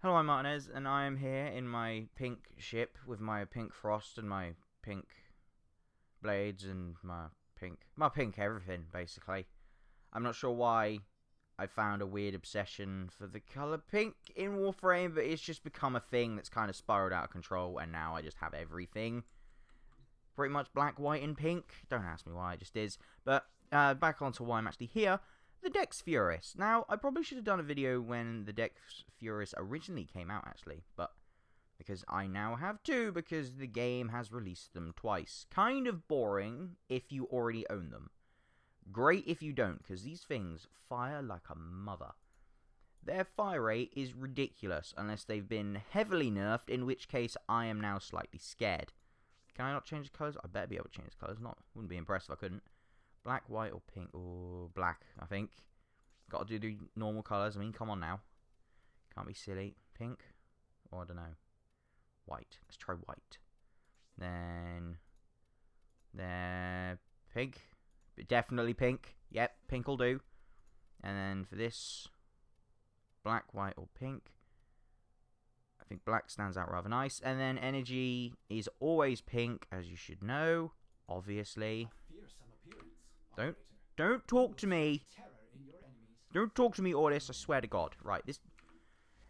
Hello, I'm Martinez, and I am here in my pink ship with my pink frost and my pink blades and my pink everything, basically. I'm not sure why I found a weird obsession for the color pink in Warframe, but it's just become a thing that's kind of spiraled out of control, and now I just have everything pretty much black, white, and pink. Don't ask me why, it just is. But back onto why I'm actually here. The Dex Furis. Now, I probably should have done a video when the Dex Furis originally came out, actually, but because I now have two, because the game has released them twice. Kind of boring if you already own them. Great if you don't, because these things fire like a mother. Their fire rate is ridiculous, unless they've been heavily nerfed, in which case I am now slightly scared. Can I not change the colours? I better be able to change the colours. Wouldn't be impressed if I couldn't. Black, white, or pink? Or black, I think. Got to do the normal colours. I mean, come on now. Can't be silly. Pink? Or I don't know. White. Let's try white. Then pink. Definitely pink. Yep, pink will do. And then for this, black, white, or pink. I think black stands out rather nice. And then energy is always pink, as you should know. Obviously. Don't talk to me. Don't talk to me, Ordis. I swear to God. Right,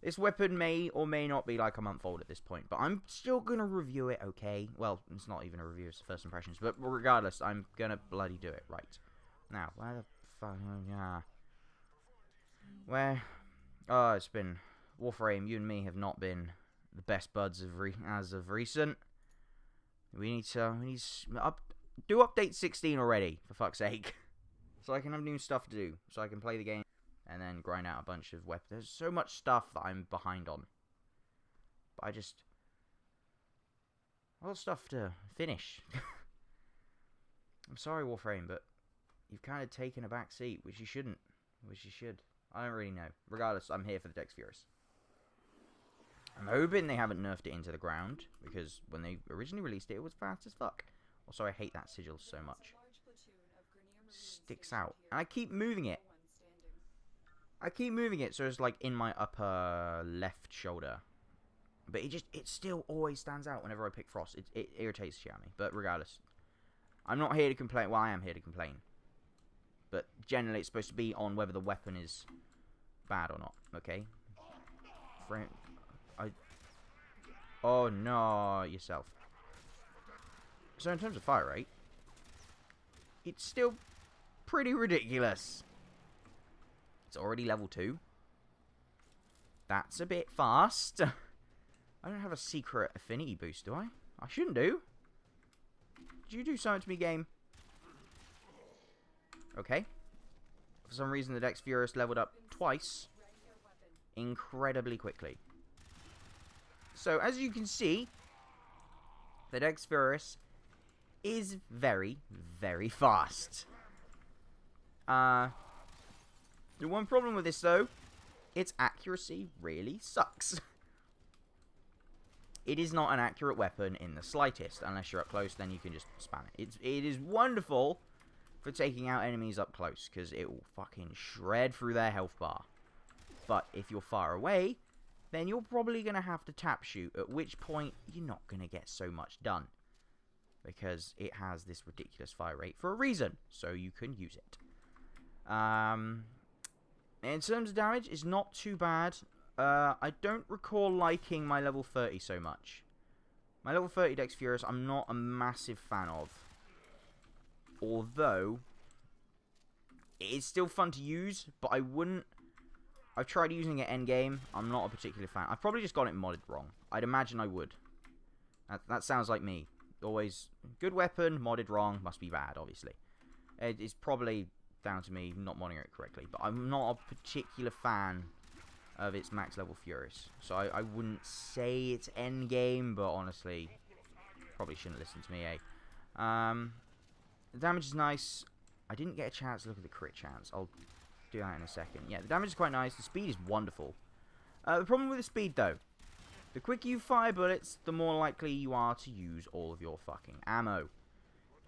this weapon may or may not be like a month old at this point, but I'm still gonna review it, okay? Well, it's not even a review, it's first impressions, but regardless, I'm gonna bloody do it. Right. Now, where the fuck... Yeah. Where... Oh, it's been... Warframe, you and me have not been the best buds as of recent. We need to... Do update 16 already, for fuck's sake. So I can have new stuff to do. So I can play the game and then grind out a bunch of weapons. There's so much stuff that I'm behind on. But I just... a lot of stuff to finish. I'm sorry, Warframe, but you've kind of taken a back seat, which you shouldn't. Which you should. I don't really know. Regardless, I'm here for the Dex Furis. I'm hoping they haven't nerfed it into the ground, because when they originally released it, it was fast as fuck. Also, I hate that sigil so much. Sticks out. And I keep moving it. So it's like in my upper left shoulder. But it still always stands out whenever I pick Frost. It irritates the shit out of me. But regardless. I'm not here to complain. Well, I am here to complain. But generally it's supposed to be on whether the weapon is bad or not. Okay? Oh, no. Yourself. So in terms of fire rate, it's still pretty ridiculous. It's already level 2. That's a bit fast. I don't have a secret affinity boost, do I? I shouldn't do. Did you do something to me, game? Okay. For some reason, the Dex Furis leveled up twice. Incredibly quickly. So, as you can see, the Dex Furis is very, very fast. The one problem with this, though, its accuracy really sucks. It is not an accurate weapon in the slightest. Unless you're up close, then you can just spam it. It is wonderful for taking out enemies up close, because it will fucking shred through their health bar. But if you're far away, then you're probably going to have to tap shoot, at which point you're not going to get so much done. Because it has this ridiculous fire rate for a reason, so you can use it. In terms of damage, it's not too bad. I don't recall liking my level 30 so much. My level 30 Dex Furis, I'm not a massive fan of. Although, it is still fun to use, but I wouldn't... I've tried using it endgame. I'm not a particular fan. I've probably just got it modded wrong. I'd imagine I would. That sounds like me. Always good weapon, modded wrong, must be bad, obviously. It's probably down to me not modding it correctly, but I'm not a particular fan of its max level Furis. So I wouldn't say it's endgame, but honestly, probably shouldn't listen to me, eh? The damage is nice. I didn't get a chance to look at the crit chance. I'll do that in a second. Yeah, the damage is quite nice. The speed is wonderful. The problem with the speed, though, the quicker you fire bullets, the more likely you are to use all of your fucking ammo.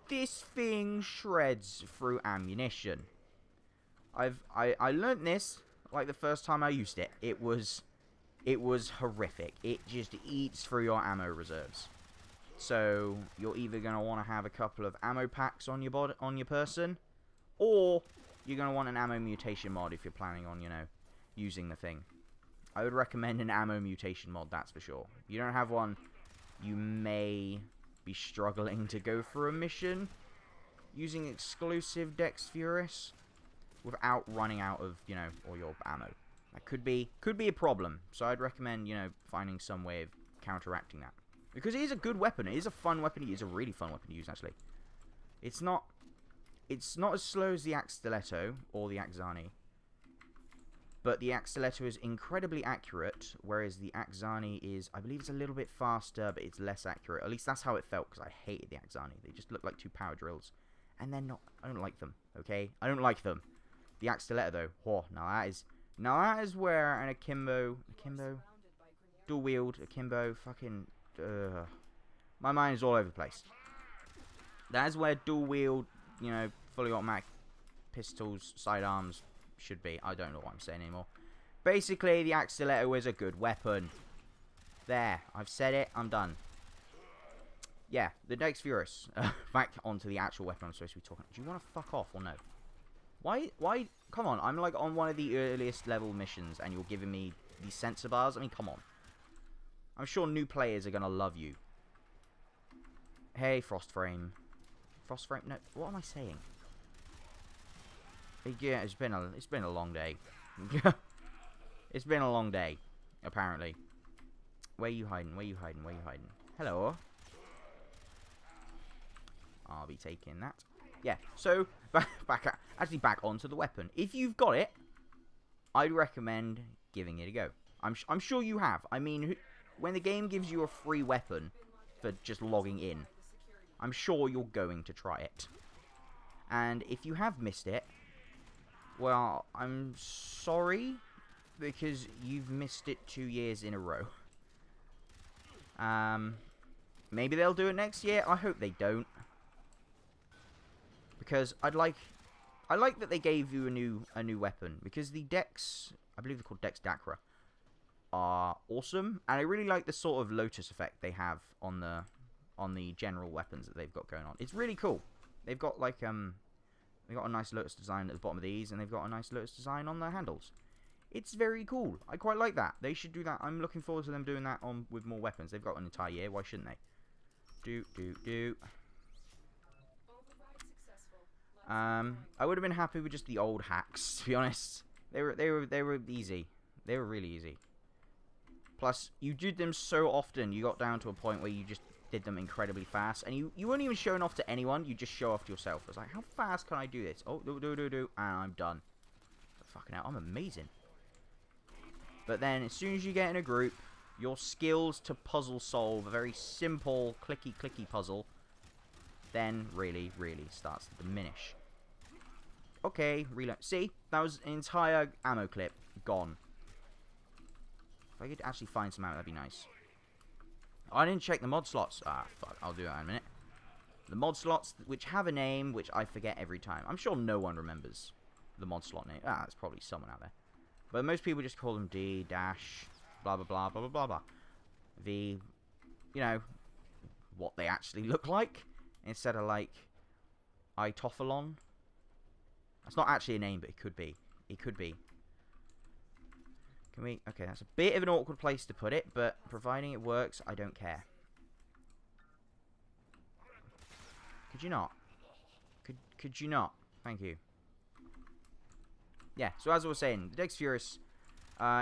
This thing shreds through ammunition. I learnt this like the first time I used it. It was it was horrific. It just eats through your ammo reserves. So you're either going to want to have a couple of ammo packs on your person, or you're going to want an ammo mutation mod if you're planning on, you know, using the thing. I would recommend an ammo mutation mod, that's for sure. If you don't have one, you may be struggling to go for a mission using exclusive Dex Furis without running out of, you know, all your ammo. That could be a problem. So I'd recommend, you know, finding some way of counteracting that. Because it is a good weapon. It is a fun weapon. It is a really fun weapon to use, actually. It's not as slow as the Axe Stiletto or the Axani. But the Axe Stiletto is incredibly accurate, whereas the Axani is, I believe it's a little bit faster, but it's less accurate. At least that's how it felt, because I hated the Axani. They just look like 2 power drills. And they're not, I don't like them, okay? I don't like them. The Axe Stiletto, though, oh, now that is where an akimbo, dual wield, akimbo, fucking, my mind is all over the place. That is where dual wield, you know, fully automatic pistols, sidearms should be. I don't know what I'm saying anymore. Basically, the Axe Stiletto is a good weapon. There, I've said it, I'm done. Yeah, the Dex Furis. Back onto the actual weapon I'm supposed to be talking. Do you want to fuck off or no? Why? Come on, I'm like on one of the earliest level missions and you're giving me these sensor bars? I mean, come on. I'm sure new players are going to love you. Hey, Frostframe. Frostframe? No, what am I saying? Yeah, it's been a long day. It's been a long day, apparently. Where you hiding? Where you hiding? Where you hiding? Hello. I'll be taking that. Yeah, so back onto the weapon. If you've got it, I'd recommend giving it a go. I'm sure you have. I mean, when the game gives you a free weapon for just logging in, I'm sure you're going to try it. And if you have missed it, well, I'm sorry, because you've missed it 2 years in a row. Maybe they'll do it next year. I hope they don't. Because I like that they gave you a new weapon, because the Dex, I believe they're called Dex Dacra, are awesome, and I really like the sort of Lotus effect they have on the general weapons that they've got going on. It's really cool. They've got like they've got a nice Lotus design at the bottom of these, and they've got a nice Lotus design on their handles. It's very cool. I quite like that. They should do that. I'm looking forward to them doing that with more weapons. They've got an entire year. Why shouldn't they? I would have been happy with just the old hacks, to be honest. They were easy. They were really easy. Plus, you did them so often, you got down to a point where you just did them incredibly fast, and you weren't even showing off to anyone. You just show off to yourself. I was like, how fast can I do this? Oh, do, and I'm done. Fucking hell, I'm amazing. But then, as soon as you get in a group, your skills to puzzle solve a very simple clicky puzzle then really starts to diminish. Okay, reload. See, that was an entire ammo clip gone. If I could actually find some ammo, that'd be nice. Oh, I didn't check the mod slots. Ah, fuck, I'll do that in a minute. The mod slots, which have a name, which I forget every time. I'm sure no one remembers the mod slot name. Ah, there's probably someone out there. But most people just call them D dash blah blah blah blah blah blah blah. The, you know, what they actually look like, instead of like Itophalon. That's not actually a name, but it could be. It could be. Can we? Okay, that's a bit of an awkward place to put it, but providing it works, I don't care. Could you not? Could you not? Thank you. Yeah. So as I was saying, the Dex Furis,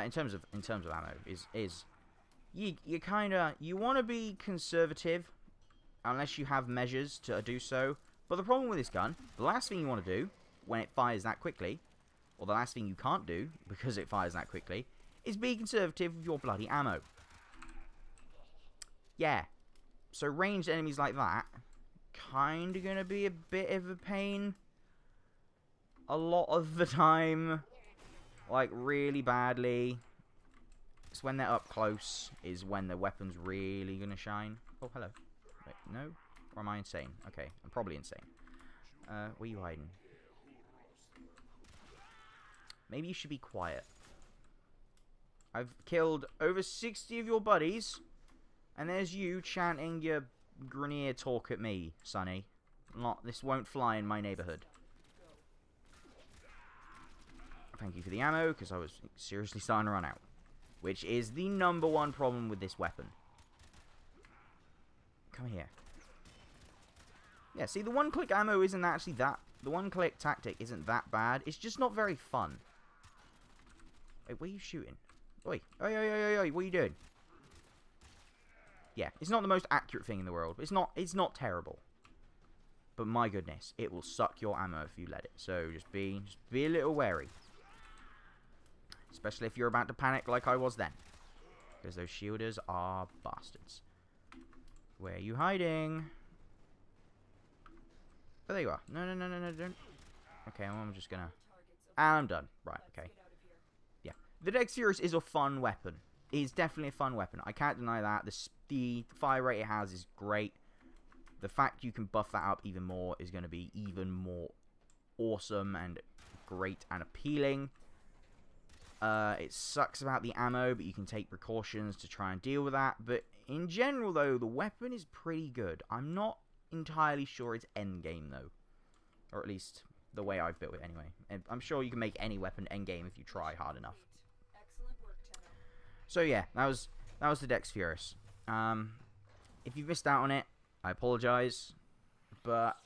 in terms of ammo, is you kinda want to be conservative, unless you have measures to do so. But the problem with this gun, the last thing you want to do when it fires that quickly, or the last thing you can't do because it fires that quickly, is be conservative with your bloody ammo. Yeah. So ranged enemies like that, kinda gonna be a bit of a pain. A lot of the time. Like, really badly. It's when they're up close is when the weapon's really gonna shine. Oh, hello. Wait, no? Or am I insane? Okay, I'm probably insane. Where are you hiding? Maybe you should be quiet. I've killed over 60 of your buddies, and there's you chanting your Grenier talk at me, Sonny. This won't fly in my neighborhood. Thank you for the ammo, because I was seriously starting to run out. Which is the #1 problem with this weapon. Come here. Yeah, see, the one-click ammo isn't actually that... The one-click tactic isn't that bad. It's just not very fun. Wait, where are you shooting? Oi, oi, oi, oi, oi, what are you doing? Yeah, it's not the most accurate thing in the world. It's not terrible. But my goodness, it will suck your ammo if you let it. So just be a little wary. Especially if you're about to panic like I was then. Because those shielders are bastards. Where are you hiding? Oh, there you are. No, no, no, no, no, don't. Okay, well, I'm just gonna... And I'm done. Right, okay. Yeah. The Dex Furis is a fun weapon. It is definitely a fun weapon. I can't deny that. The fire rate it has is great. The fact you can buff that up even more is going to be even more awesome and great and appealing. It sucks about the ammo, but you can take precautions to try and deal with that. But in general, though, the weapon is pretty good. I'm not entirely sure it's endgame, though. Or at least the way I've built it, anyway. And I'm sure you can make any weapon endgame if you try hard enough. So yeah, that was the Dex Furis. If you've missed out on it, I apologise. But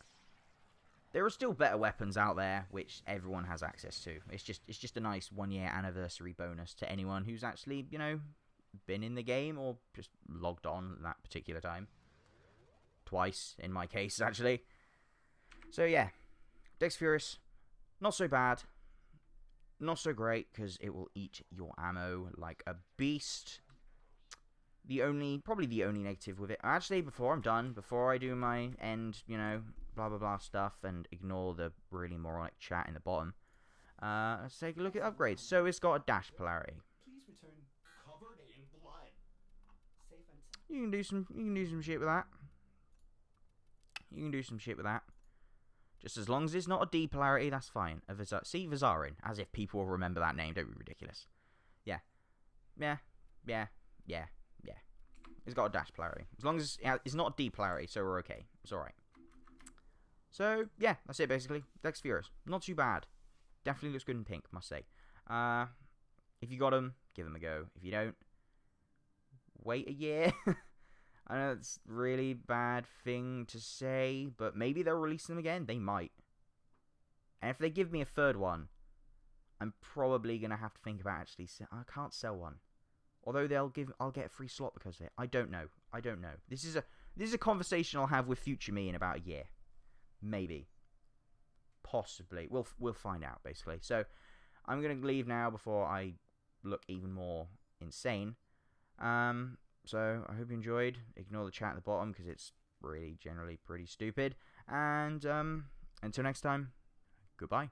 there are still better weapons out there which everyone has access to. It's just a nice 1-year anniversary bonus to anyone who's actually, you know, been in the game or just logged on that particular time. Twice, in my case, actually. So yeah, Dex Furis, not so bad. Not so great, because it will eat your ammo like a beast. Probably the only negative with it. Actually, before I'm done, before I do my end, you know, blah blah blah stuff and ignore the really moronic chat in the bottom, let's take a look at upgrades. So it's got a dash polarity. Please return covered in blood. Safe and sound. You can do some shit with that. You can do some shit with that. Just as long as it's not a D polarity, that's fine. See Vizarin, as if people will remember that name. Don't be ridiculous. Yeah. Yeah. Yeah. Yeah. Yeah. It's got a dash polarity. As long as it's not a D polarity, so we're okay. It's alright. So, yeah, that's it basically. Dex Furis. Not too bad. Definitely looks good in pink, must say. If you got them, give them a go. If you don't, wait a year. I know it's a really bad thing to say, but maybe they'll release them again. They might. And if they give me a third one, I'm probably going to have to think about actually... I can't sell one. Although I'll get a free slot because of it. I don't know. I don't know. This is a conversation I'll have with future me in about a year. Maybe. Possibly. We'll find out, basically. So, I'm going to leave now before I look even more insane. So, I hope you enjoyed. Ignore the chat at the bottom because it's really generally pretty stupid. And until next time, goodbye.